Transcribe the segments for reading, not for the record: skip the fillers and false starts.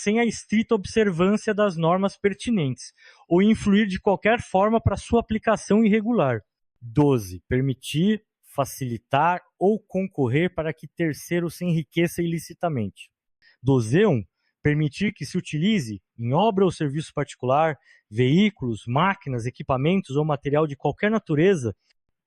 sem a estrita observância das normas pertinentes, ou influir de qualquer forma para sua aplicação irregular. 12. Permitir, facilitar ou concorrer para que terceiro se enriqueça ilicitamente. 12.1. Permitir que se utilize, em obra ou serviço particular, veículos, máquinas, equipamentos ou material de qualquer natureza,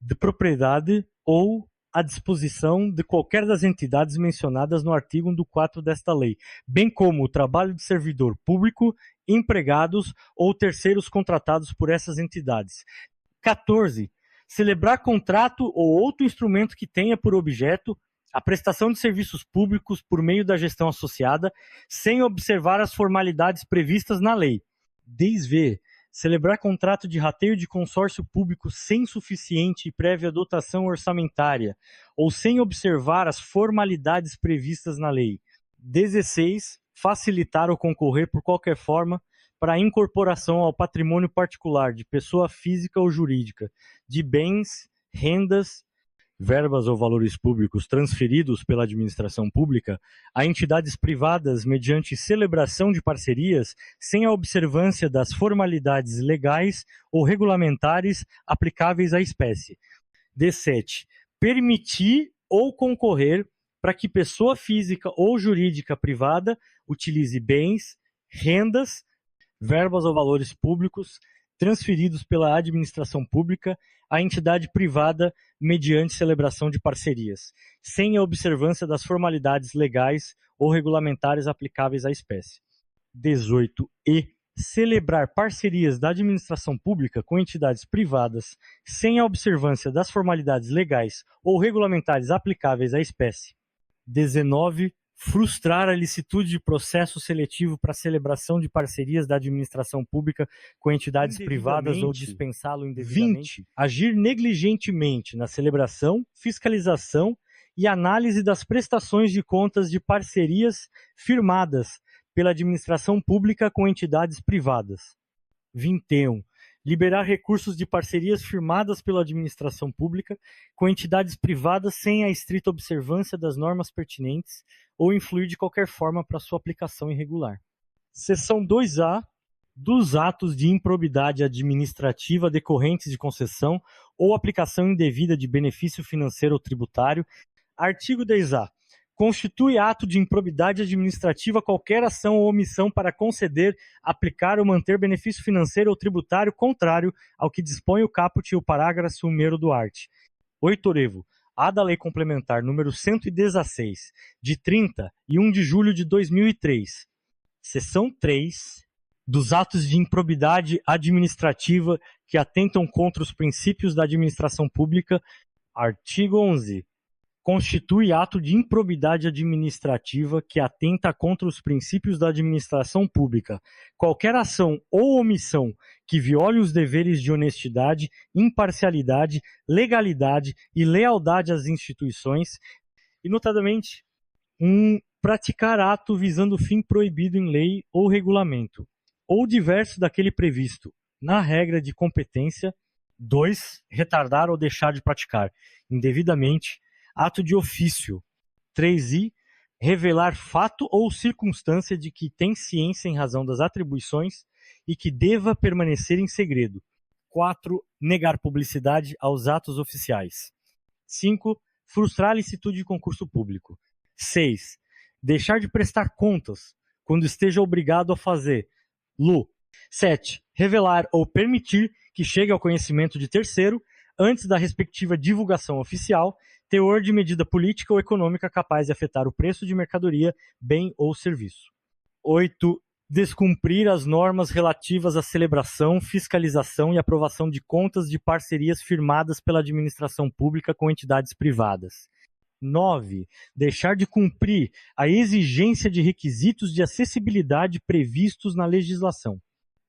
de propriedade ou à disposição de qualquer das entidades mencionadas no artigo 1/4 desta lei, bem como o trabalho de servidor público, empregados ou terceiros contratados por essas entidades. 14. Celebrar contrato ou outro instrumento que tenha por objeto a prestação de serviços públicos por meio da gestão associada, sem observar as formalidades previstas na lei. 10. Celebrar contrato de rateio de consórcio público sem suficiente e prévia dotação orçamentária, ou sem observar as formalidades previstas na lei. 16. Facilitar ou concorrer por qualquer forma para a incorporação ao patrimônio particular de pessoa física ou jurídica, de bens, rendas, verbas ou valores públicos transferidos pela administração pública a entidades privadas mediante celebração de parcerias sem a observância das formalidades legais ou regulamentares aplicáveis à espécie. 17. Permitir ou concorrer para que pessoa física ou jurídica privada utilize bens, rendas, verbas ou valores públicos transferidos pela administração pública à entidade privada mediante celebração de parcerias, sem a observância das formalidades legais ou regulamentares aplicáveis à espécie. 18. Celebrar parcerias da administração pública com entidades privadas sem a observância das formalidades legais ou regulamentares aplicáveis à espécie. 19. Frustrar a licitude de processo seletivo para celebração de parcerias da administração pública com entidades privadas ou dispensá-lo indevidamente. 20. Agir negligentemente na celebração, fiscalização e análise das prestações de contas de parcerias firmadas pela administração pública com entidades privadas. 21. Liberar recursos de parcerias firmadas pela administração pública com entidades privadas sem a estrita observância das normas pertinentes ou influir de qualquer forma para sua aplicação irregular. Seção 2A dos atos de improbidade administrativa decorrentes de concessão ou aplicação indevida de benefício financeiro ou tributário. Artigo 10A. Constitui ato de improbidade administrativa qualquer ação ou omissão para conceder, aplicar ou manter benefício financeiro ou tributário contrário ao que dispõe o caput e o parágrafo 1º do art. 8º. A da Lei Complementar número 116, de 31 de julho de 2003. Seção 3. Dos atos de improbidade administrativa que atentam contra os princípios da administração pública. Artigo 11. Constitui ato de improbidade administrativa que atenta contra os princípios da administração pública qualquer ação ou omissão que viole os deveres de honestidade, imparcialidade, legalidade e lealdade às instituições, e notadamente, praticar ato visando fim proibido em lei ou regulamento, ou diverso daquele previsto na regra de competência. 2. Retardar ou deixar de praticar indevidamente ato de ofício. 3i. Revelar fato ou circunstância de que tem ciência em razão das atribuições e que deva permanecer em segredo. 4. Negar publicidade aos atos oficiais. 5. Frustrar a licitude de concurso público. 6. Deixar de prestar contas quando esteja obrigado a fazê-lo. 7. Revelar ou permitir que chegue ao conhecimento de terceiro, antes da respectiva divulgação oficial, teor de medida política ou econômica capaz de afetar o preço de mercadoria, bem ou serviço. 8. Descumprir as normas relativas à celebração, fiscalização e aprovação de contas de parcerias firmadas pela administração pública com entidades privadas. 9. Deixar de cumprir a exigência de requisitos de acessibilidade previstos na legislação.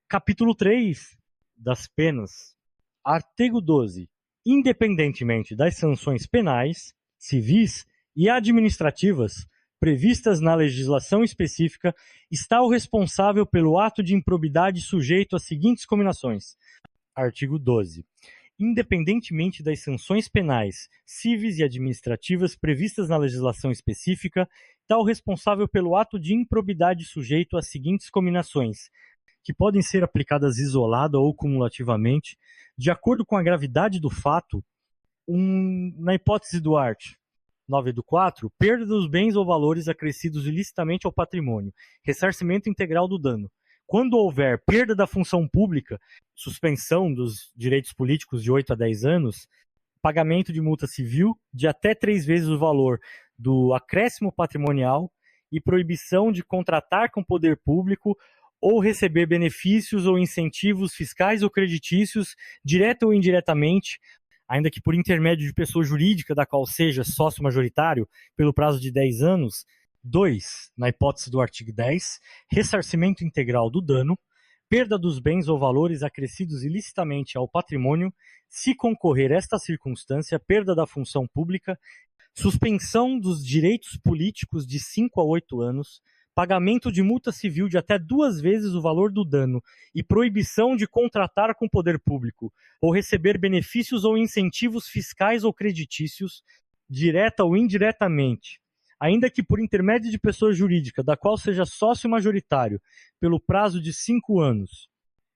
Capítulo 3 das penas. Artigo 12. Independentemente das sanções penais, civis e administrativas previstas na legislação específica, está o responsável pelo ato de improbidade sujeito às seguintes cominações. Artigo 12. independentemente das sanções penais, cíveis e administrativas previstas na legislação específica, tal responsável pelo ato de improbidade sujeito às seguintes cominações, que podem ser aplicadas isolada ou cumulativamente, de acordo com a gravidade do fato, na hipótese do art. 9 do 4, perda dos bens ou valores acrescidos ilicitamente ao patrimônio, ressarcimento integral do dano. Quando houver perda da função pública, suspensão dos direitos políticos de 8 a 10 anos, pagamento de multa civil de até 3 vezes o valor do acréscimo patrimonial e proibição de contratar com o poder público ou receber benefícios ou incentivos fiscais ou creditícios, direta ou indiretamente, ainda que por intermédio de pessoa jurídica da qual seja sócio majoritário, pelo prazo de 10 anos. 2, na hipótese do artigo 10, ressarcimento integral do dano, perda dos bens ou valores acrescidos ilicitamente ao patrimônio, se concorrer esta circunstância, perda da função pública, suspensão dos direitos políticos de 5 a 8 anos, pagamento de multa civil de até 2 vezes o valor do dano e proibição de contratar com o poder público ou receber benefícios ou incentivos fiscais ou creditícios, direta ou indiretamente, ainda que por intermédio de pessoa jurídica da qual seja sócio majoritário, pelo prazo de 5 anos.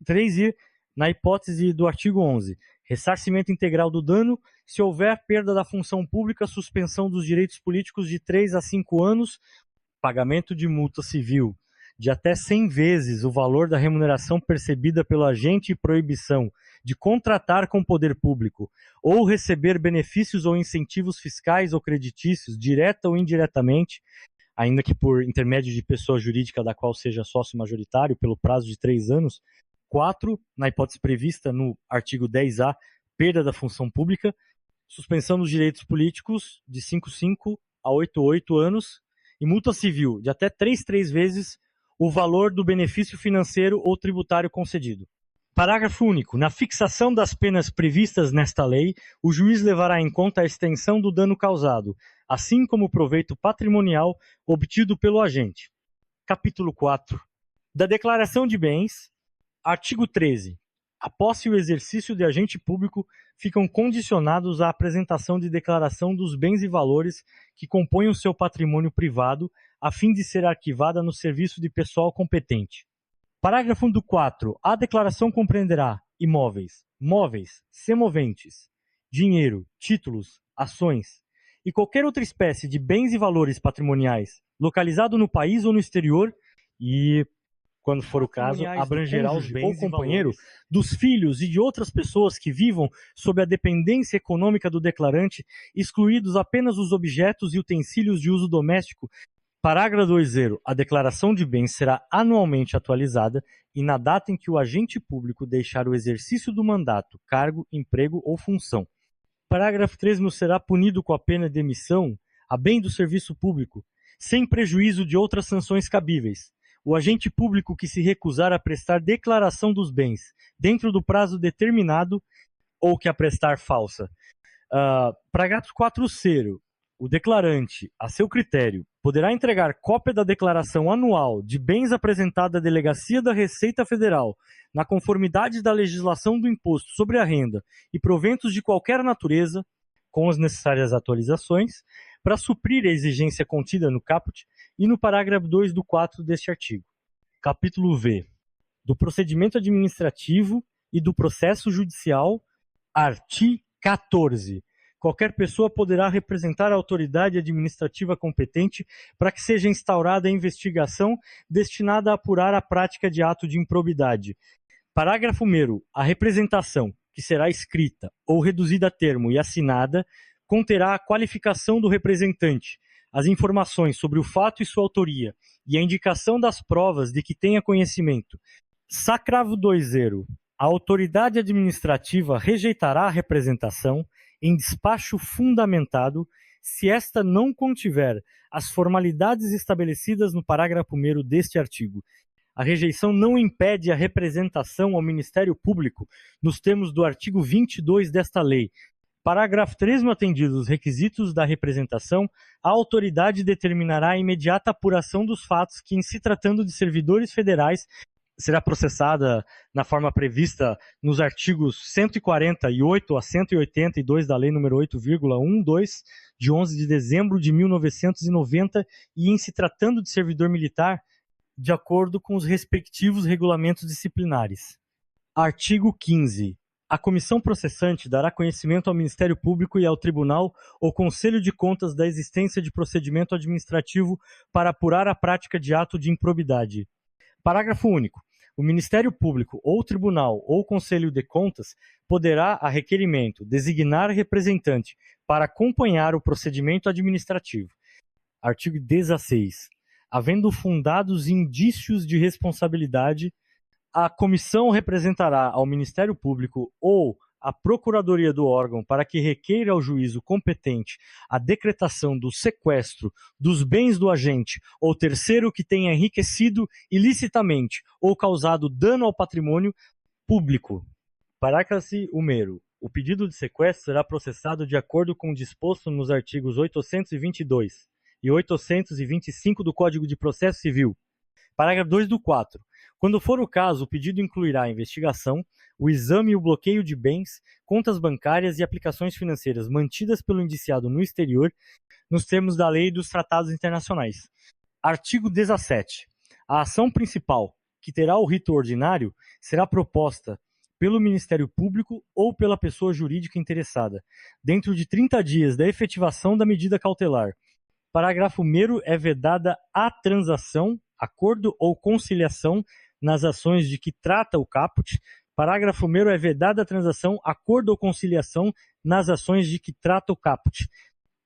3. Na hipótese do artigo 11, ressarcimento integral do dano, se houver perda da função pública, suspensão dos direitos políticos de 3 a 5 anos, pagamento de multa civil de até 100 vezes o valor da remuneração percebida pelo agente e proibição de contratar com o poder público ou receber benefícios ou incentivos fiscais ou creditícios, direta ou indiretamente, ainda que por intermédio de pessoa jurídica da qual seja sócio majoritário, pelo prazo de 3 anos. 4, na hipótese prevista no artigo 10A, perda da função pública, suspensão dos direitos políticos de 5 a 8 anos, e multa civil de até 3 vezes o valor do benefício financeiro ou tributário concedido. Parágrafo único. Na fixação das penas previstas nesta lei, o juiz levará em conta a extensão do dano causado, assim como o proveito patrimonial obtido pelo agente. Capítulo 4. Da declaração de bens. Artigo 13. A posse e o exercício de agente público ficam condicionados à apresentação de declaração dos bens e valores que compõem o seu patrimônio privado, a fim de ser arquivada no serviço de pessoal competente. Parágrafo 4. A declaração compreenderá imóveis, móveis, semoventes, dinheiro, títulos, ações e qualquer outra espécie de bens e valores patrimoniais localizado no país ou no exterior e, quando for o caso, abrangerá os bens ou companheiro dos filhos e de outras pessoas que vivam sob a dependência econômica do declarante, excluídos apenas os objetos e utensílios de uso doméstico. Parágrafo 2º. A declaração de bens será anualmente atualizada e na data em que o agente público deixar o exercício do mandato, cargo, emprego ou função. Parágrafo 3º. Será punido com a pena de demissão, a bem do serviço público, sem prejuízo de outras sanções cabíveis, o agente público que se recusar a prestar declaração dos bens dentro do prazo determinado ou que a prestar falsa. Parágrafo 4º. O declarante, a seu critério, poderá entregar cópia da declaração anual de bens apresentada à Delegacia da Receita Federal, na conformidade da legislação do imposto sobre a renda e proventos de qualquer natureza, com as necessárias atualizações, para suprir a exigência contida no caput e no parágrafo 2 do 4 deste artigo. Capítulo V. Do procedimento administrativo e do processo judicial. Artigo 14. Qualquer pessoa poderá representar a autoridade administrativa competente para que seja instaurada a investigação destinada a apurar a prática de ato de improbidade. Parágrafo 1º. A representação, que será escrita ou reduzida a termo e assinada, conterá a qualificação do representante, as informações sobre o fato e sua autoria, e a indicação das provas de que tenha conhecimento. Sacravo 2º. A autoridade administrativa rejeitará a representação em despacho fundamentado se esta não contiver as formalidades estabelecidas no parágrafo 1º deste artigo. A rejeição não impede a representação ao Ministério Público nos termos do artigo 22 desta lei. Parágrafo 3º. Atendidos os requisitos da representação, a autoridade determinará a imediata apuração dos fatos que, em se tratando de servidores federais, será processada na forma prevista nos artigos 148 a 182 da Lei nº 8,12, de 11 de dezembro de 1990, e em se tratando de servidor militar, de acordo com os respectivos regulamentos disciplinares. Artigo 15. A comissão processante dará conhecimento ao Ministério Público e ao Tribunal ou Conselho de Contas da existência de procedimento administrativo para apurar a prática de ato de improbidade. Parágrafo único. O Ministério Público ou Tribunal ou Conselho de Contas poderá, a requerimento, designar representante para acompanhar o procedimento administrativo. Artigo 16. Havendo fundados indícios de responsabilidade, a comissão representará ao Ministério Público ou à Procuradoria do órgão para que requeira ao juízo competente a decretação do sequestro dos bens do agente ou terceiro que tenha enriquecido ilicitamente ou causado dano ao patrimônio público. Parágrafo 1º. O pedido de sequestro será processado de acordo com o disposto nos artigos 822 e 825 do Código de Processo Civil. Parágrafo 2 do 4. Quando for o caso, o pedido incluirá a investigação, o exame e o bloqueio de bens, contas bancárias e aplicações financeiras mantidas pelo indiciado no exterior, nos termos da lei e dos tratados internacionais. Artigo 17. A ação principal, que terá o rito ordinário, será proposta pelo Ministério Público ou pela pessoa jurídica interessada, dentro de 30 dias da efetivação da medida cautelar. Parágrafo 1º. É vedada a transação, acordo ou conciliação nas ações de que trata o caput. Parágrafo 1º. É vedada a transação, acordo ou conciliação nas ações de que trata o caput.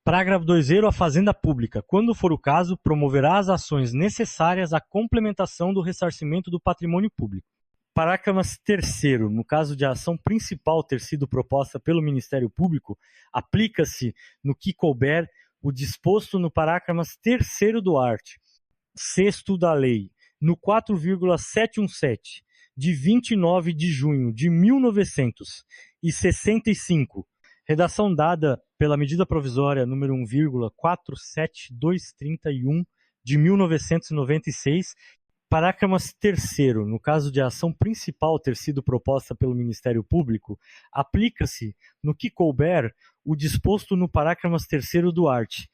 Parágrafo 2º. A Fazenda Pública, quando for o caso, promoverá as ações necessárias à complementação do ressarcimento do patrimônio público. Parágrafo 3º. No caso de a ação principal ter sido proposta pelo Ministério Público, aplica-se, no que couber, o disposto no parágrafo 3º do art. 6º da lei, no 4,717, de 29 de junho de 1965, redação dada pela medida provisória número 1,47231 de 1996, parágrafo 3º, no caso de a ação principal ter sido proposta pelo Ministério Público, aplica-se, no que couber, o disposto no parágrafo 3º do art.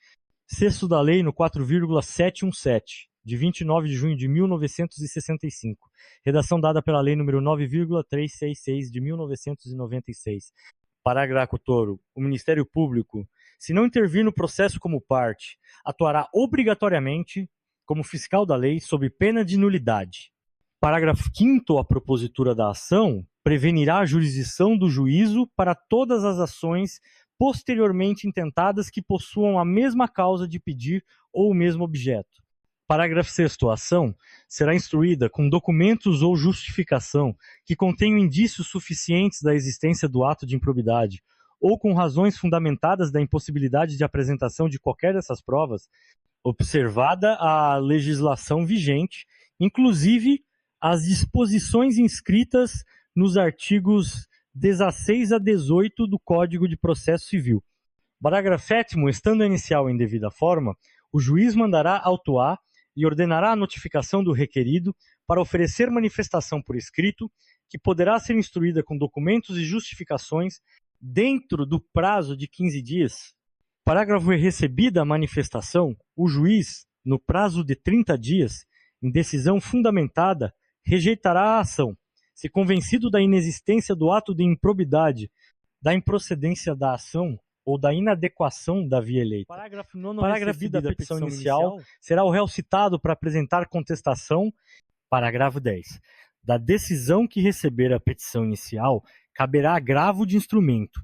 6º da lei, no 4,717, de 29 de junho de 1965, redação dada pela lei número 9,366 de 1996. Parágrafo 4º. O Ministério Público, se não intervir no processo como parte, atuará obrigatoriamente como fiscal da lei sob pena de nulidade. Parágrafo 5º. A propositura da ação prevenirá a jurisdição do juízo para todas as ações posteriormente intentadas que possuam a mesma causa de pedir ou o mesmo objeto. Parágrafo 6º. A ação será instruída com documentos ou justificação que contenham indícios suficientes da existência do ato de improbidade ou com razões fundamentadas da impossibilidade de apresentação de qualquer dessas provas, observada a legislação vigente, inclusive as disposições inscritas nos artigos 16 a 18 do Código de Processo Civil. Parágrafo 7º. Estando a inicial em devida forma, o juiz mandará autuar e ordenará a notificação do requerido para oferecer manifestação por escrito, que poderá ser instruída com documentos e justificações dentro do prazo de 15 dias. Parágrafo: recebida a manifestação, o juiz, no prazo de 30 dias, em decisão fundamentada, rejeitará a ação, se convencido da inexistência do ato de improbidade, da improcedência da ação ou da inadequação da via eleita. Parágrafo 9º. Recebida a petição inicial, será o réu citado para apresentar contestação. Parágrafo 10. Da decisão que receber a petição inicial, caberá agravo de instrumento.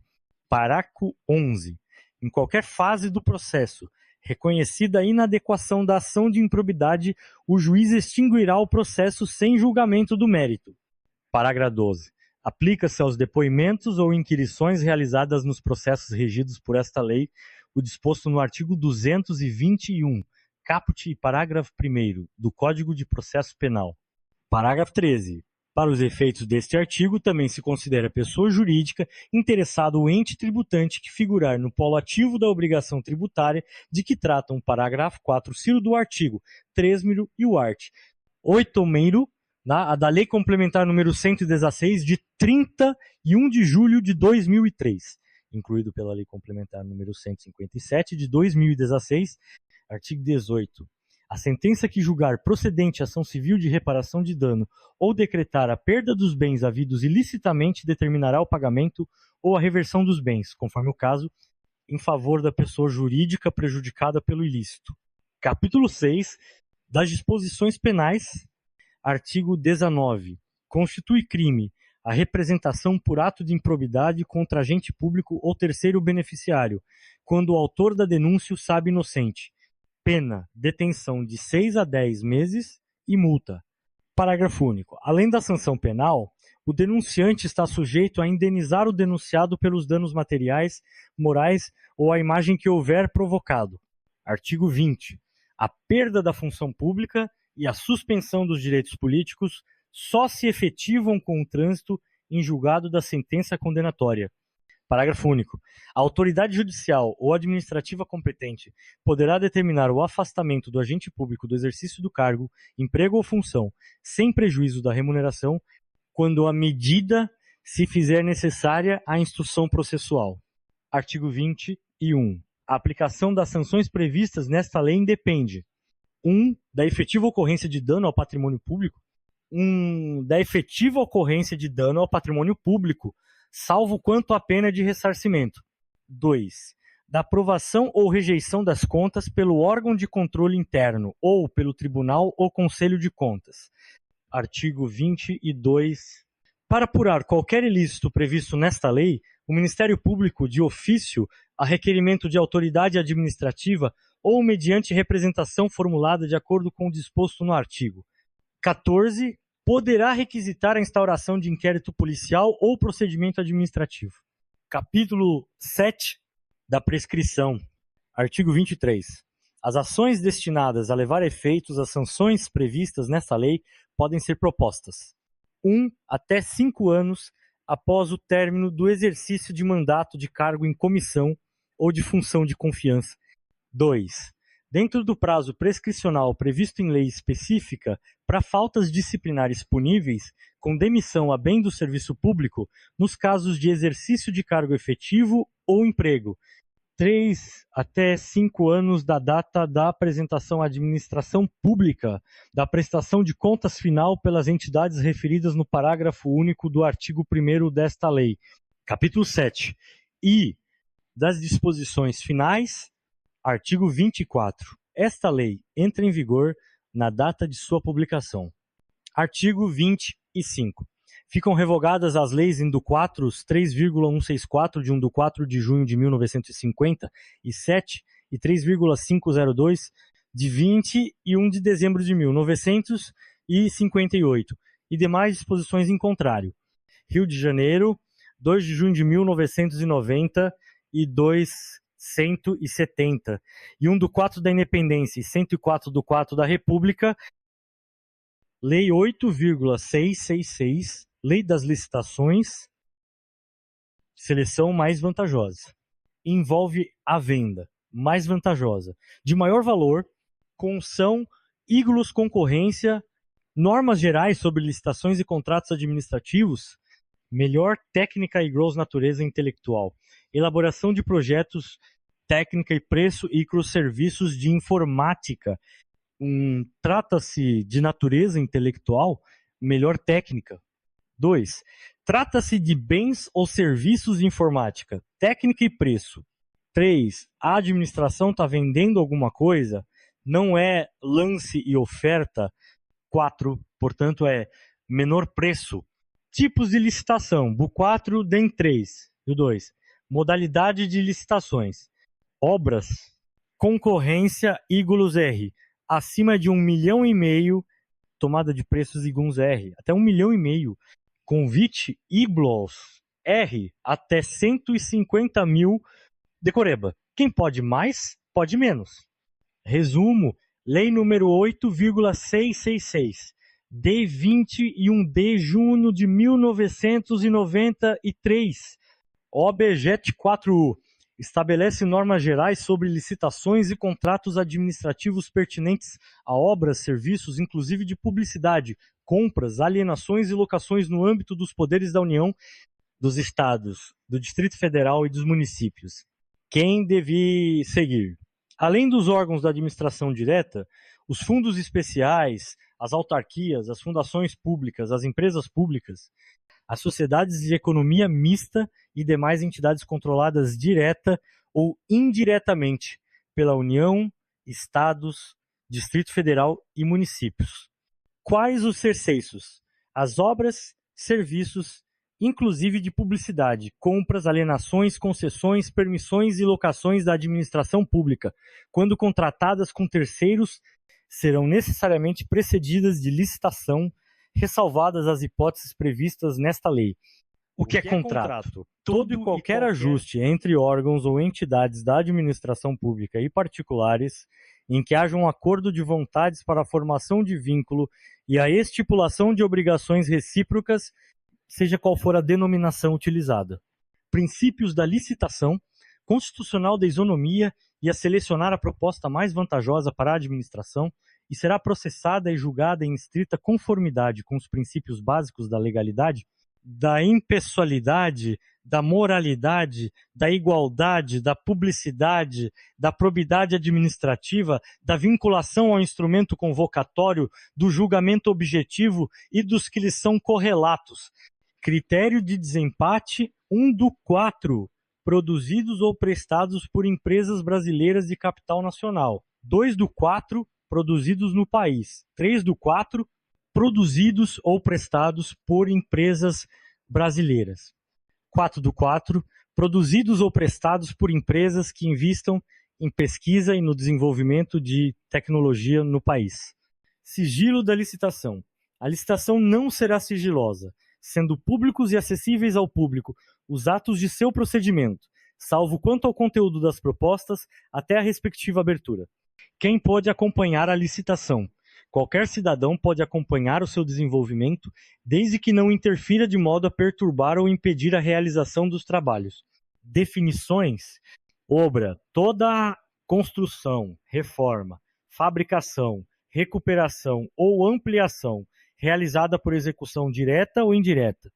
Parágrafo 11. Em qualquer fase do processo, reconhecida a inadequação da ação de improbidade, o juiz extinguirá o processo sem julgamento do mérito. Parágrafo 12. Aplica-se aos depoimentos ou inquirições realizadas nos processos regidos por esta lei o disposto no artigo 221, caput e parágrafo 1º do Código de Processo Penal. Parágrafo 13. Para os efeitos deste artigo, também se considera pessoa jurídica interessado o ente tributante que figurar no polo ativo da obrigação tributária de que tratam o parágrafo 4º do artigo 3º e o art. 8º A da Lei Complementar número 116, de 31 de julho de 2003, incluído pela Lei Complementar número 157, de 2016, artigo 18. A sentença que julgar procedente ação civil de reparação de dano ou decretar a perda dos bens havidos ilicitamente determinará o pagamento ou a reversão dos bens, conforme o caso, em favor da pessoa jurídica prejudicada pelo ilícito. Capítulo 6 das disposições penais, artigo 19. Constitui crime a representação por ato de improbidade contra agente público ou terceiro beneficiário, quando o autor da denúncia o sabe inocente. Pena, detenção de 6 a 10 meses e multa. Parágrafo único. Além da sanção penal, o denunciante está sujeito a indenizar o denunciado pelos danos materiais, morais ou a imagem que houver provocado. Artigo 20. A perda da função pública e a suspensão dos direitos políticos só se efetivam com o trânsito em julgado da sentença condenatória. Parágrafo único. A autoridade judicial ou administrativa competente poderá determinar o afastamento do agente público do exercício do cargo, emprego ou função, sem prejuízo da remuneração, quando a medida se fizer necessária à instrução processual. Artigo 21. A aplicação das sanções previstas nesta lei independe: 1. Da efetiva ocorrência de dano ao patrimônio público. Da efetiva ocorrência de dano ao patrimônio público, salvo quanto à pena de ressarcimento. 2. Da aprovação ou rejeição das contas pelo órgão de controle interno ou pelo Tribunal ou Conselho de Contas. Artigo 22. Para apurar qualquer ilícito previsto nesta lei, o Ministério Público, de ofício, a requerimento de autoridade administrativa ou mediante representação formulada de acordo com o disposto no artigo 14, poderá requisitar a instauração de inquérito policial ou procedimento administrativo. Capítulo 7 da prescrição. Artigo 23. As ações destinadas a levar a efeitos as sanções previstas nesta lei podem ser propostas 1 até 5 anos após o término do exercício de mandato de cargo em comissão ou de função de confiança. 2. Dentro do prazo prescricional previsto em lei específica para faltas disciplinares puníveis, com demissão a bem do serviço público, nos casos de exercício de cargo efetivo ou emprego. 3 até 5 anos da data da apresentação à administração pública da prestação de contas final pelas entidades referidas no parágrafo único do artigo 1º desta lei. Capítulo 7. E das disposições finais, artigo 24. Esta lei entra em vigor na data de sua publicação. Artigo 25. Ficam revogadas as leis induquatros 3,164 de 1 de 4 de junho de 1950 e 7 e 3,502 de 21 de dezembro de 1958 e demais disposições em contrário. Rio de Janeiro, 2 de junho de 1990 e 270 e 1 do 4 da Independência e 104 do 4 da República. Lei 8,666, Lei das Licitações, seleção mais vantajosa. Envolve a venda mais vantajosa, de maior valor, conção, íglos, concorrência, normas gerais sobre licitações e contratos administrativos, melhor técnica e gross natureza intelectual, elaboração de projetos, técnica e preço e serviços de informática. Trata-se de natureza intelectual, melhor técnica. 2. Trata-se de bens ou serviços de informática, técnica e preço. 3. A administração está vendendo alguma coisa, não é lance e oferta. 4. Portanto, é menor preço. Tipos de licitação, BU4, DEN 3. E o 2. Modalidade de licitações. Obras, concorrência, ígulos R. Acima de 1,5 milhão, tomada de preços iguns R. Até 1,5 milhão. Convite, ígulos R. Até 150 mil. Decoreba. Quem pode mais, pode menos. Resumo. Lei número 8,666. De 21 de junho de 1993. OBJET 4U. Estabelece normas gerais sobre licitações e contratos administrativos pertinentes a obras, serviços, inclusive de publicidade, compras, alienações e locações no âmbito dos poderes da União, dos Estados, do Distrito Federal e dos municípios. Quem deve seguir? Além dos órgãos da administração direta, os fundos especiais, as autarquias, as fundações públicas, as empresas públicas, as sociedades de economia mista e demais entidades controladas direta ou indiretamente pela União, Estados, Distrito Federal e municípios. Quais os terceiros? As obras, serviços, inclusive de publicidade, compras, alienações, concessões, permissões e locações da administração pública, quando contratadas com terceiros, serão necessariamente precedidas de licitação, ressalvadas as hipóteses previstas nesta lei. O que é contrato? Todo e qualquer ajuste entre órgãos ou entidades da administração pública e particulares em que haja um acordo de vontades para a formação de vínculo e a estipulação de obrigações recíprocas, seja qual for a denominação utilizada. Princípios da licitação, constitucional da isonomia e a selecionar a proposta mais vantajosa para a administração, e será processada e julgada em estrita conformidade com os princípios básicos da legalidade, da impessoalidade, da moralidade, da igualdade, da publicidade, da probidade administrativa, da vinculação ao instrumento convocatório, do julgamento objetivo e dos que lhes são correlatos. Critério de desempate 1 do 4, produzidos ou prestados por empresas brasileiras de capital nacional. 2 do 4, produzidos no país. 3 do 4, produzidos ou prestados por empresas brasileiras. 4 do 4, produzidos ou prestados por empresas que investam em pesquisa e no desenvolvimento de tecnologia no país. Sigilo da licitação. A licitação não será sigilosa, sendo públicos e acessíveis ao público os atos de seu procedimento, salvo quanto ao conteúdo das propostas até a respectiva abertura. Quem pode acompanhar a licitação? Qualquer cidadão pode acompanhar o seu desenvolvimento, desde que não interfira de modo a perturbar ou impedir a realização dos trabalhos. Definições: obra, toda construção, reforma, fabricação, recuperação ou ampliação realizada por execução direta ou indireta.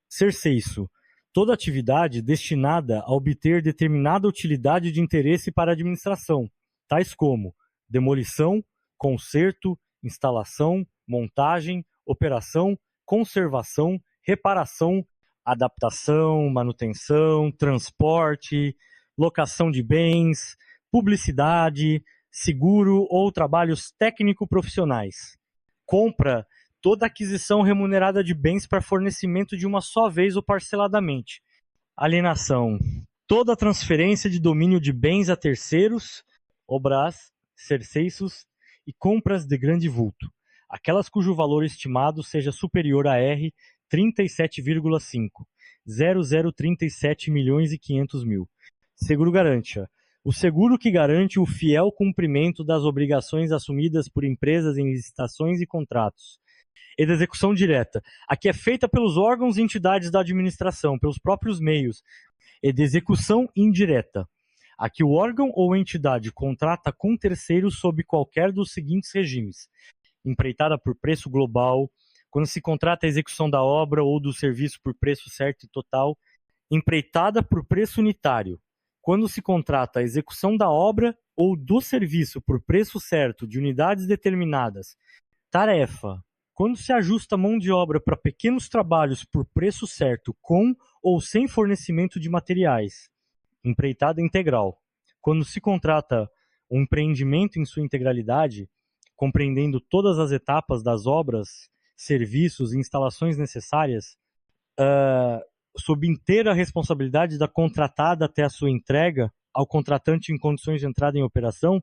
Cerceço: toda atividade destinada a obter determinada utilidade de interesse para a administração, tais como demolição, conserto, instalação, montagem, operação, conservação, reparação, adaptação, manutenção, transporte, locação de bens, publicidade, seguro ou trabalhos técnico-profissionais. Compra, toda aquisição remunerada de bens para fornecimento de uma só vez ou parceladamente. Alienação, toda transferência de domínio de bens a terceiros, obras, cerceços e compras de grande vulto, aquelas cujo valor estimado seja superior a R$ 37,5, 0037.500.000. Seguro garante. O seguro que garante o fiel cumprimento das obrigações assumidas por empresas em licitações e contratos. E da execução direta, a que é feita pelos órgãos e entidades da administração, pelos próprios meios. E de execução indireta, a que o órgão ou entidade contrata com terceiros sob qualquer dos seguintes regimes: empreitada por preço global, quando se contrata a execução da obra ou do serviço por preço certo e total; empreitada por preço unitário, quando se contrata a execução da obra ou do serviço por preço certo de unidades determinadas; tarefa, quando se ajusta mão de obra para pequenos trabalhos por preço certo com ou sem fornecimento de materiais; empreitada integral, quando se contrata um empreendimento em sua integralidade, compreendendo todas as etapas das obras, serviços e instalações necessárias, sob inteira responsabilidade da contratada até a sua entrega ao contratante em condições de entrada em operação,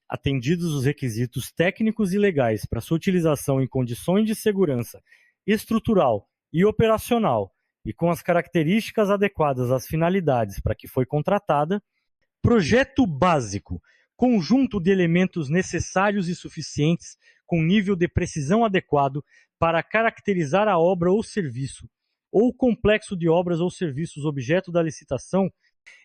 atendidos os requisitos técnicos e legais para sua utilização em condições de segurança estrutural e operacional e com as características adequadas às finalidades para que foi contratada; projeto básico, conjunto de elementos necessários e suficientes com nível de precisão adequado para caracterizar a obra ou serviço, ou complexo de obras ou serviços objeto da licitação,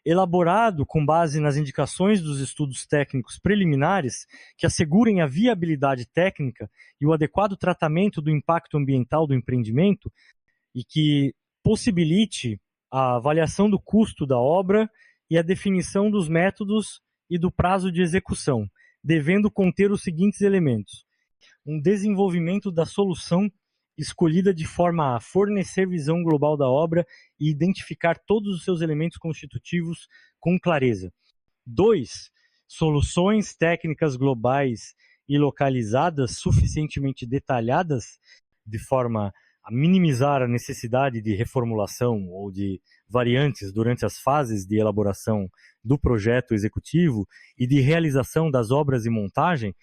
elaborado com base nas indicações dos estudos técnicos preliminares que assegurem a viabilidade técnica e o adequado tratamento do impacto ambiental do empreendimento e que possibilite a avaliação do custo da obra e a definição dos métodos e do prazo de execução, devendo conter os seguintes elementos: um desenvolvimento da solução escolhida de forma a fornecer visão global da obra e identificar todos os seus elementos constitutivos com clareza. 2. Soluções técnicas globais e localizadas suficientemente detalhadas de forma a minimizar a necessidade de reformulação ou de variantes durante as fases de elaboração do projeto executivo e de realização das obras e montagem.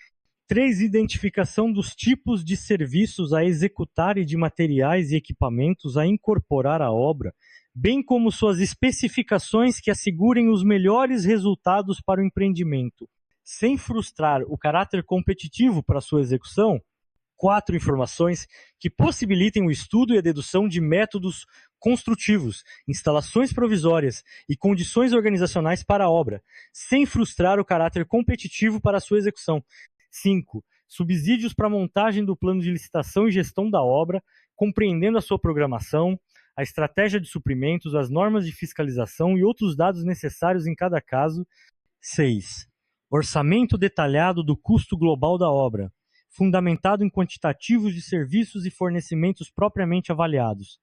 3. Identificação dos tipos de serviços a executar e de materiais e equipamentos a incorporar à obra, bem como suas especificações que assegurem os melhores resultados para o empreendimento, sem frustrar o caráter competitivo para sua execução. 4. Informações que possibilitem o estudo e a dedução de métodos construtivos, instalações provisórias e condições organizacionais para a obra, sem frustrar o caráter competitivo para sua execução. 5. Subsídios para a montagem do plano de licitação e gestão da obra, compreendendo a sua programação, a estratégia de suprimentos, as normas de fiscalização e outros dados necessários em cada caso. 6. Orçamento detalhado do custo global da obra, fundamentado em quantitativos de serviços e fornecimentos propriamente avaliados.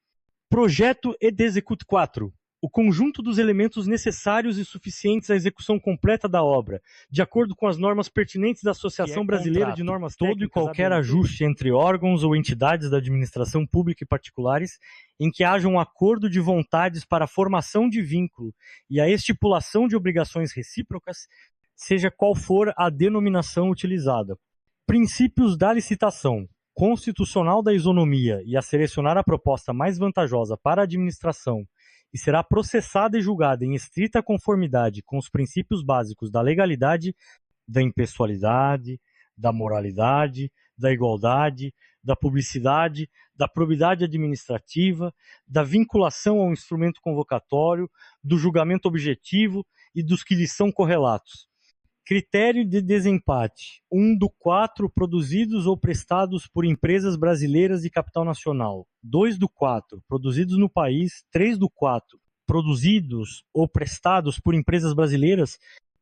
Projeto e execute 4. O conjunto dos elementos necessários e suficientes à execução completa da obra, de acordo com as normas pertinentes da Associação Brasileira de Normas Técnicas. Todo e qualquer ajuste entre órgãos ou entidades da administração pública e particulares, em que haja um acordo de vontades para a formação de vínculo e a estipulação de obrigações recíprocas, seja qual for a denominação utilizada. Princípios da licitação. Constitucional da isonomia e a selecionar a proposta mais vantajosa para a administração e será processada e julgada em estrita conformidade com os princípios básicos da legalidade, da impessoalidade, da moralidade, da igualdade, da publicidade, da probidade administrativa, da vinculação ao instrumento convocatório, do julgamento objetivo e dos que lhes são correlatos. Critério de desempate: 1 do 4 produzidos ou prestados por empresas brasileiras de capital nacional, 2 do 4 produzidos no país, 3 do 4 produzidos ou prestados por empresas brasileiras,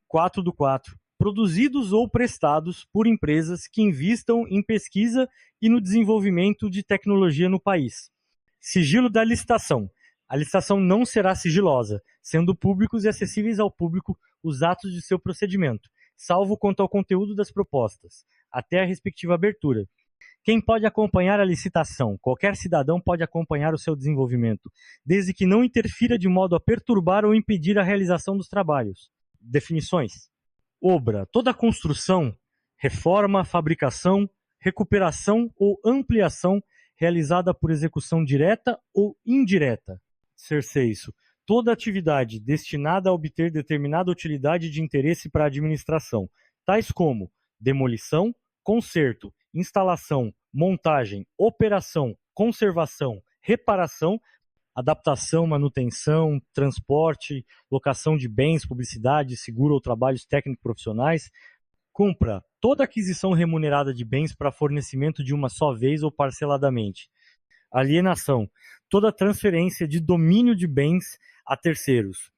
4 do 4 produzidos ou prestados por empresas que invistam em pesquisa e no desenvolvimento de tecnologia no país. Sigilo da licitação: a licitação não será sigilosa, sendo públicos e acessíveis ao público os atos de seu procedimento, salvo quanto ao conteúdo das propostas, até a respectiva abertura. Quem pode acompanhar a licitação? Qualquer cidadão pode acompanhar o seu desenvolvimento, desde que não interfira de modo a perturbar ou impedir a realização dos trabalhos. Definições: obra: toda construção, reforma, fabricação, recuperação ou ampliação realizada por execução direta ou indireta. Cerceio: toda atividade destinada a obter determinada utilidade de interesse para a administração, tais como demolição, conserto, instalação, montagem, operação, conservação, reparação, adaptação, manutenção, transporte, locação de bens, publicidade, seguro ou trabalhos técnico-profissionais. Cumpra toda aquisição remunerada de bens para fornecimento de uma só vez ou parceladamente. Alienação: toda transferência de domínio de bens a terceiros.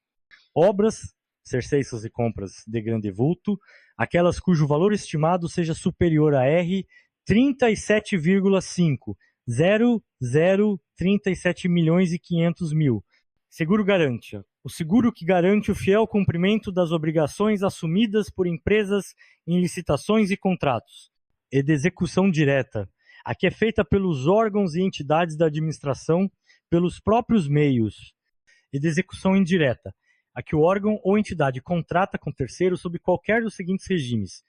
Obras, serviços e compras de grande vulto, aquelas cujo valor estimado seja superior a R$ 37,5, 37.500.000. Seguro garante: o seguro que garante o fiel cumprimento das obrigações assumidas por empresas em licitações e contratos. E de execução direta: a que é feita pelos órgãos e entidades da administração, pelos próprios meios. E de execução indireta: a que o órgão ou entidade contrata com terceiro sob qualquer dos seguintes regimes: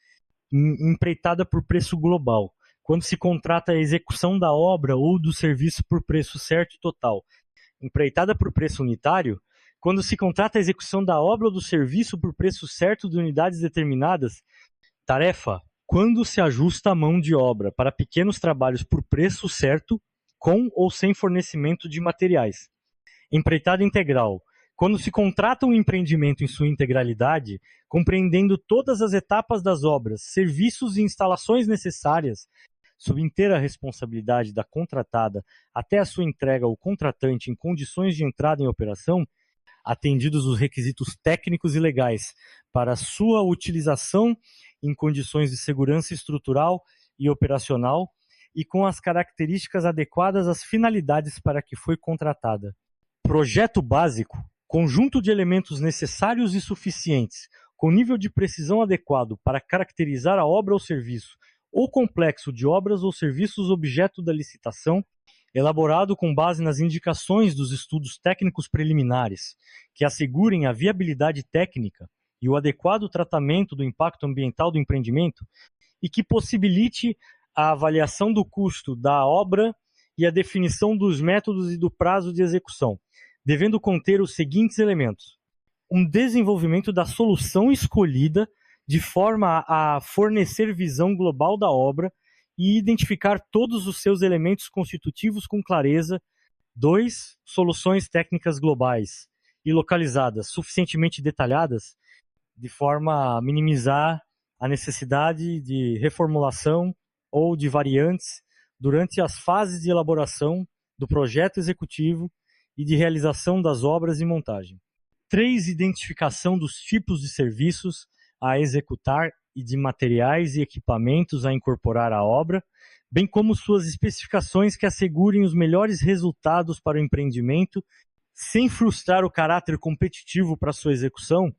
empreitada por preço global, quando se contrata a execução da obra ou do serviço por preço certo e total; empreitada por preço unitário, quando se contrata a execução da obra ou do serviço por preço certo de unidades determinadas; tarefa: quando se ajusta a mão de obra para pequenos trabalhos por preço certo, com ou sem fornecimento de materiais; empreitada integral: Quando se contrata um empreendimento em sua integralidade, compreendendo todas as etapas das obras, serviços e instalações necessárias, sob inteira responsabilidade da contratada até a sua entrega ao contratante em condições de entrada em operação, atendidos os requisitos técnicos e legais para sua utilização em condições de segurança estrutural e operacional e com as características adequadas às finalidades para que foi contratada. Projeto básico, conjunto de elementos necessários e suficientes, com nível de precisão adequado para caracterizar a obra ou serviço, ou complexo de obras ou serviços objeto da licitação, elaborado com base nas indicações dos estudos técnicos preliminares, que assegurem a viabilidade técnica e o adequado tratamento do impacto ambiental do empreendimento e que possibilite a avaliação do custo da obra e a definição dos métodos e do prazo de execução, devendo conter os seguintes elementos: um desenvolvimento da solução escolhida de forma a fornecer visão global da obra e identificar todos os seus elementos constitutivos com clareza. 2. Soluções técnicas globais e localizadas, suficientemente detalhadas, de forma a minimizar a necessidade de reformulação ou de variantes durante as fases de elaboração do projeto executivo e de realização das obras e montagem. 3. Identificação dos tipos de serviços a executar e de materiais e equipamentos a incorporar à obra, bem como suas especificações que assegurem os melhores resultados para o empreendimento, sem frustrar o caráter competitivo para sua execução.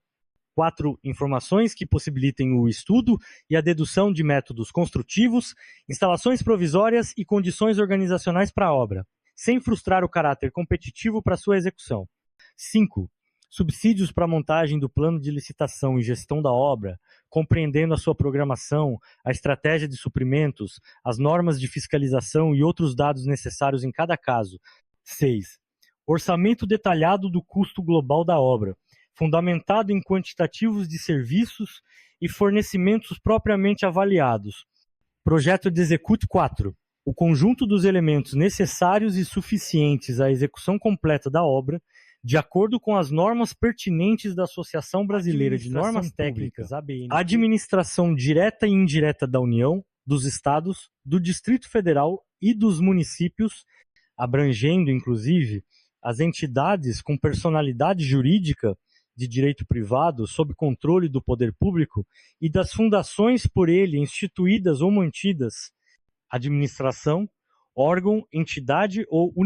4. Informações que possibilitem o estudo e a dedução de métodos construtivos, instalações provisórias e condições organizacionais para a obra, sem frustrar o caráter competitivo para sua execução. 5. Subsídios para a montagem do plano de licitação e gestão da obra, compreendendo a sua programação, a estratégia de suprimentos, as normas de fiscalização e outros dados necessários em cada caso. 6. Orçamento detalhado do custo global da obra, fundamentado em quantitativos de serviços e fornecimentos propriamente avaliados. Projeto de Execute 4. O conjunto dos elementos necessários e suficientes à execução completa da obra, de acordo com as normas pertinentes da Associação Brasileira de Normas Técnicas, ABNT, administração direta e indireta da União, dos Estados, do Distrito Federal e dos municípios, abrangendo, inclusive, as entidades com personalidade jurídica de direito privado sob controle do poder público e das fundações por ele instituídas ou mantidas, administração, órgão, entidade ou unidade